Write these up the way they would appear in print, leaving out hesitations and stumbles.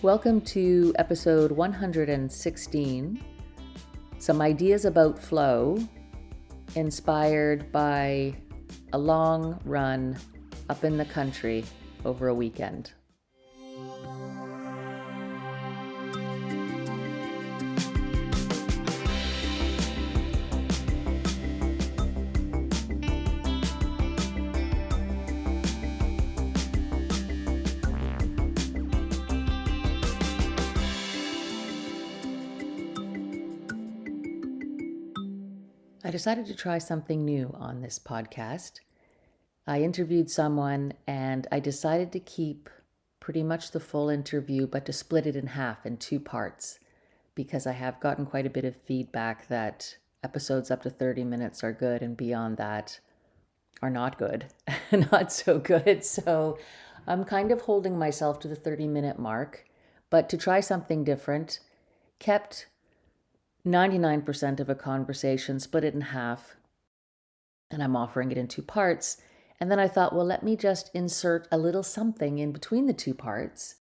Welcome to episode 116. Some ideas about flow inspired by a long run up in the country over a weekend. I decided to try something new on this podcast. I interviewed someone and I decided to keep pretty much the full interview, but to split it in half in two parts, because I have gotten quite a bit of feedback that episodes up to 30 minutes are good and beyond that are not good, not so good. So I'm kind of holding myself to the 30-minute mark, but to try something different, kept 99% of a conversation, split it in half, and I'm offering it in two parts. And then I thought, well, let me just insert a little something in between the two parts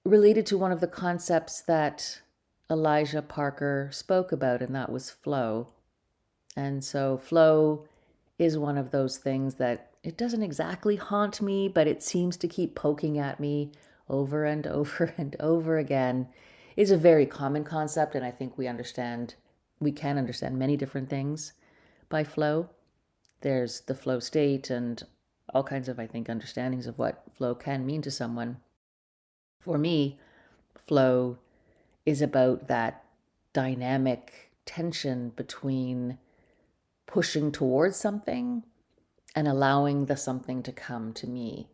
related to one of the concepts that Elijah Parker spoke about, and that was flow. And so flow is one of those things that it doesn't exactly haunt me, but it seems to keep poking at me over and over and over again. It's a very common concept, and I think we can understand many different things by flow. There's the flow state and all kinds of, I think, understandings of what flow can mean to someone. For me, flow is about that dynamic tension between pushing towards something and allowing the something to come to me.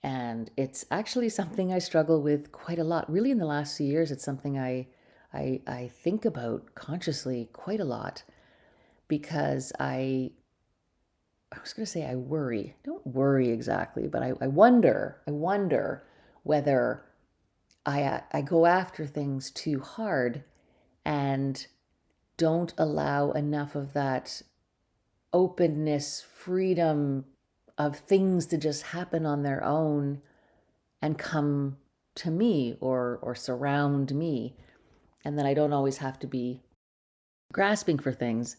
And it's actually something I struggle with quite a lot. Really, in the last few years, it's something I think about consciously quite a lot, because I was going to say I worry. I don't worry exactly, but I wonder whether I go after things too hard and don't allow enough of that openness, freedom of things to just happen on their own and come to me or surround me. And then I don't always have to be grasping for things.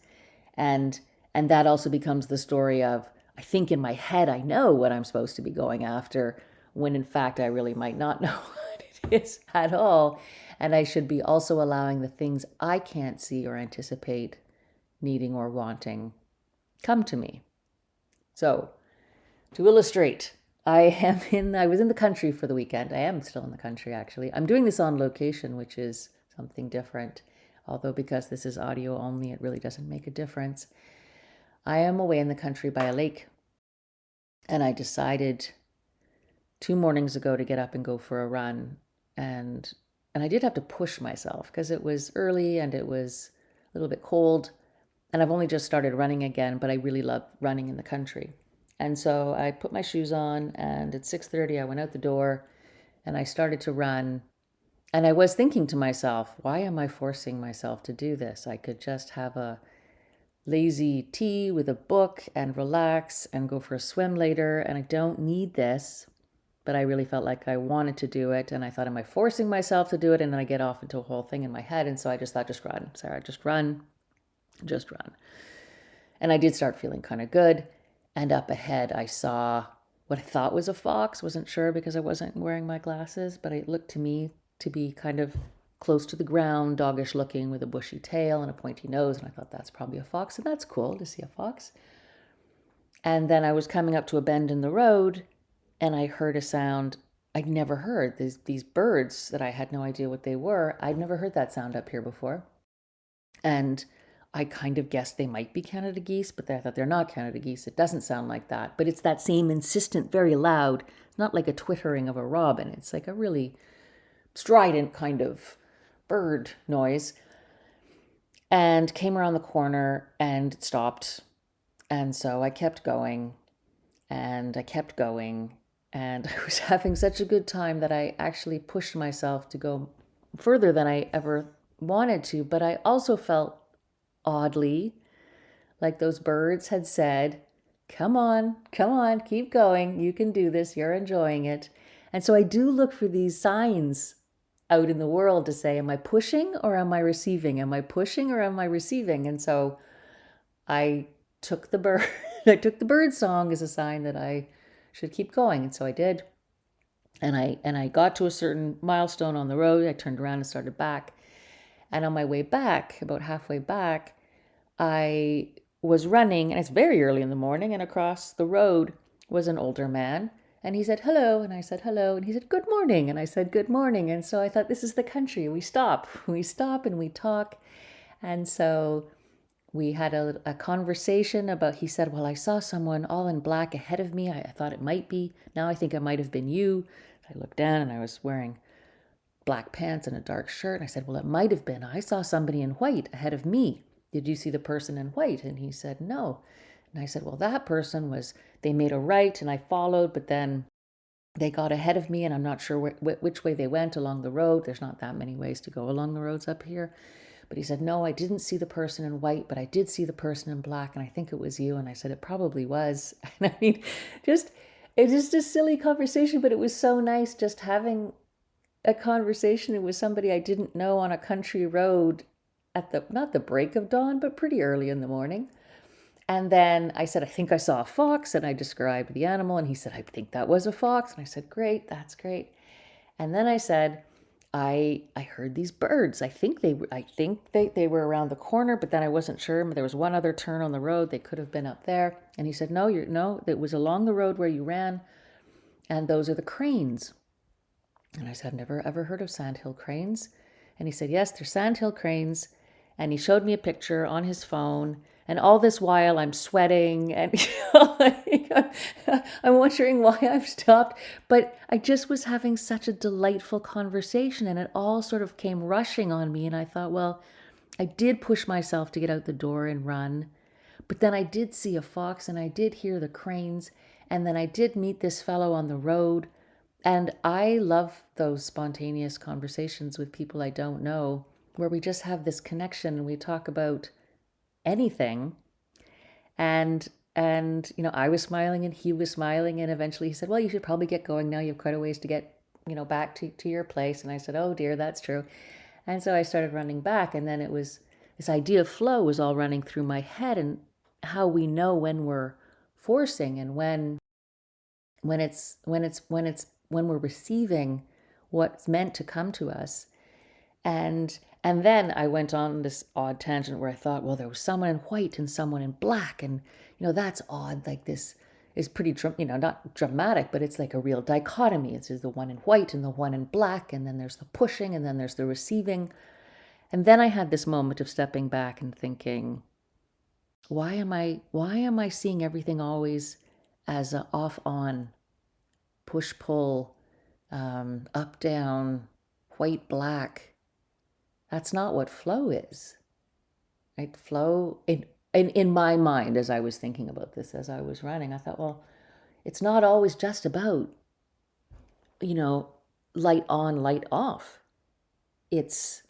And that also becomes the story of, I think in my head I know what I'm supposed to be going after, when in fact I really might not know what it is at all. And I should be also allowing the things I can't see or anticipate needing or wanting come to me. So, to illustrate, I was in the country for the weekend. I am still in the country, actually. I'm doing this on location, which is something different. Although because this is audio only, it really doesn't make a difference. I am away in the country by a lake. And I decided 2 mornings ago to get up and go for a run. And I did have to push myself because it was early and it was a little bit cold. And I've only just started running again, but I really love running in the country. And so I put my shoes on, and at 6:30 I went out the door and I started to run. And I was thinking to myself, why am I forcing myself to do this? I could just have a lazy tea with a book and relax and go for a swim later, and I don't need this. But I really felt like I wanted to do it, and I thought, am I forcing myself to do it? And then I get off into a whole thing in my head. And so I just thought, just run, Sarah, just run. And I did start feeling kind of good. And up ahead, I saw what I thought was a fox. Wasn't sure because I wasn't wearing my glasses, but it looked to me to be kind of close to the ground, doggish looking, with a bushy tail and a pointy nose. And I thought, that's probably a fox. And that's cool to see a fox. And then I was coming up to a bend in the road, and I heard a sound I'd never heard. These birds that I had no idea what they were. I'd never heard that sound up here before. And I kind of guessed they might be Canada geese, but I thought they're not Canada geese. It doesn't sound like that. But it's that same insistent, very loud, not like a twittering of a robin. It's like a really strident kind of bird noise. And came around the corner and stopped. And so I kept going, and I kept going. And I was having such a good time that I actually pushed myself to go further than I ever wanted to. But I also felt oddly like those birds had said, come on, keep going. You can do this. You're enjoying it. And so I do look for these signs out in the world to say, am I pushing or am I receiving? Am I pushing or am I receiving? And so I took the bird I took the bird song as a sign that I should keep going. And so I did. And I got to a certain milestone on the road. I turned around and started back. And on my way back, about halfway back, I was running, and it's very early in the morning, and across the road was an older man. And he said, hello. And I said, hello. And he said, good morning. And I said, good morning. And so I thought, this is the country. We stop. We stop and we talk. And so we had a conversation about, he said, well, I saw someone all in black ahead of me. I thought it might be. Now I think it might have been you. I looked down and I was wearing black pants and a dark shirt. And I said, well, it might have been. I saw somebody in white ahead of me. Did you see the person in white? And he said, no. And I said, well, that person was, they made a right and I followed, but then they got ahead of me and I'm not sure which way they went along the road. There's not that many ways to go along the roads up here. But he said, no, I didn't see the person in white, but I did see the person in black. And I think it was you. And I said, it probably was. And I mean, it's just a silly conversation, but it was so nice just having a conversation with somebody I didn't know on a country road at not the break of dawn, but pretty early in the morning. And then I said, I think I saw a fox, and I described the animal, and he said, I think that was a fox. And I said, great, that's great. And then I said, I heard these birds. I think they were around the corner, but then I wasn't sure. There was one other turn on the road. They could have been up there. And he said, no, it was along the road where you ran, and those are the cranes. And I said, I've never ever heard of sandhill cranes. And he said, yes, they're sandhill cranes. And he showed me a picture on his phone. And all this while I'm sweating and I'm wondering why I've stopped. But I just was having such a delightful conversation and it all sort of came rushing on me. And I thought, well, I did push myself to get out the door and run. But then I did see a fox and I did hear the cranes. And then I did meet this fellow on the road. And I love those spontaneous conversations with people I don't know where we just have this connection and we talk about anything. And I was smiling and he was smiling, and eventually he said, well, you should probably get going now. You have quite a ways to get back to your place. And I said, oh dear, that's true. And so I started running back, and then it was this idea of flow was all running through my head, and how we know when we're forcing and when we're receiving what's meant to come to us. And then I went on this odd tangent where I thought, well, there was someone in white and someone in black, and that's odd. Like, this is pretty not dramatic, but it's like a real dichotomy. It's the one in white and the one in black, and then there's the pushing and then there's the receiving. And then I had this moment of stepping back and thinking, why am I seeing everything always as a off on, push pull, up down, white black? That's not what flow is. Right? Flow in my mind, as I was thinking about this as I was running, I thought, well, it's not always just about light on, light off. It's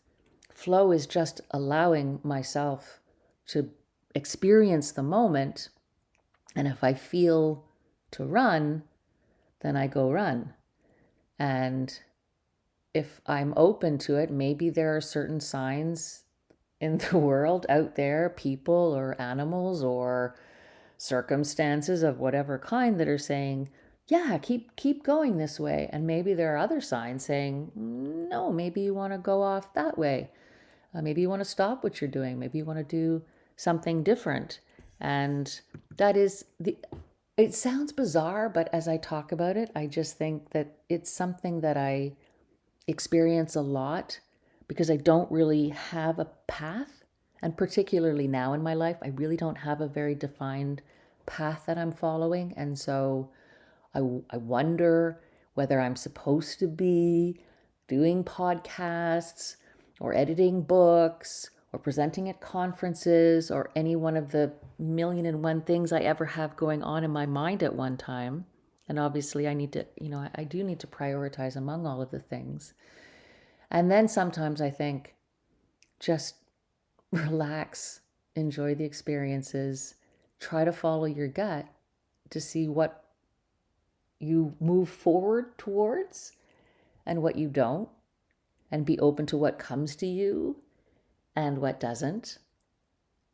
flow is just allowing myself to experience the moment, and if I feel to run, then I go run. And if I'm open to it, maybe there are certain signs in the world out there, people or animals or circumstances of whatever kind, that are saying, yeah, keep going this way. And maybe there are other signs saying, no, maybe you want to go off that way. Maybe you want to stop what you're doing. Maybe you want to do something different. And that is it sounds bizarre, but as I talk about it, I just think that it's something that I experience a lot because I don't really have a path. And particularly now in my life, I really don't have a very defined path that I'm following. And so I wonder whether I'm supposed to be doing podcasts or editing books or presenting at conferences or any one of the million and one things I ever have going on in my mind at one time. And obviously I need to, I do need to prioritize among all of the things. And then sometimes I think, just relax, enjoy the experiences, try to follow your gut to see what you move forward towards and what you don't, and be open to what comes to you and what doesn't,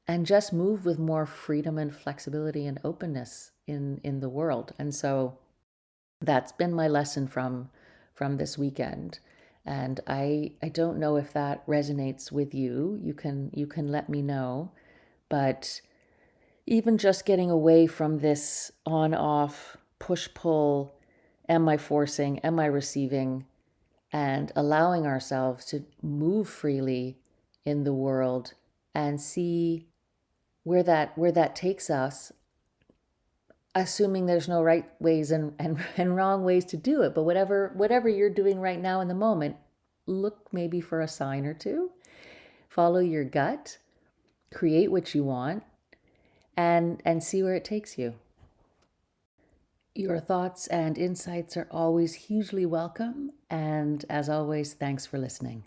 and just move with more freedom and flexibility and openness in the world. And so that's been my lesson from this weekend. And I don't know if that resonates with you. You can let me know. But even just getting away from this on off push pull, am I forcing, am I receiving, and allowing ourselves to move freely in the world and see where that takes us, assuming there's no right ways and wrong ways to do it. But whatever you're doing right now in the moment, look maybe for a sign or two, follow your gut, create what you want, and see where it takes you. Your thoughts and insights are always hugely welcome, and as always, thanks for listening.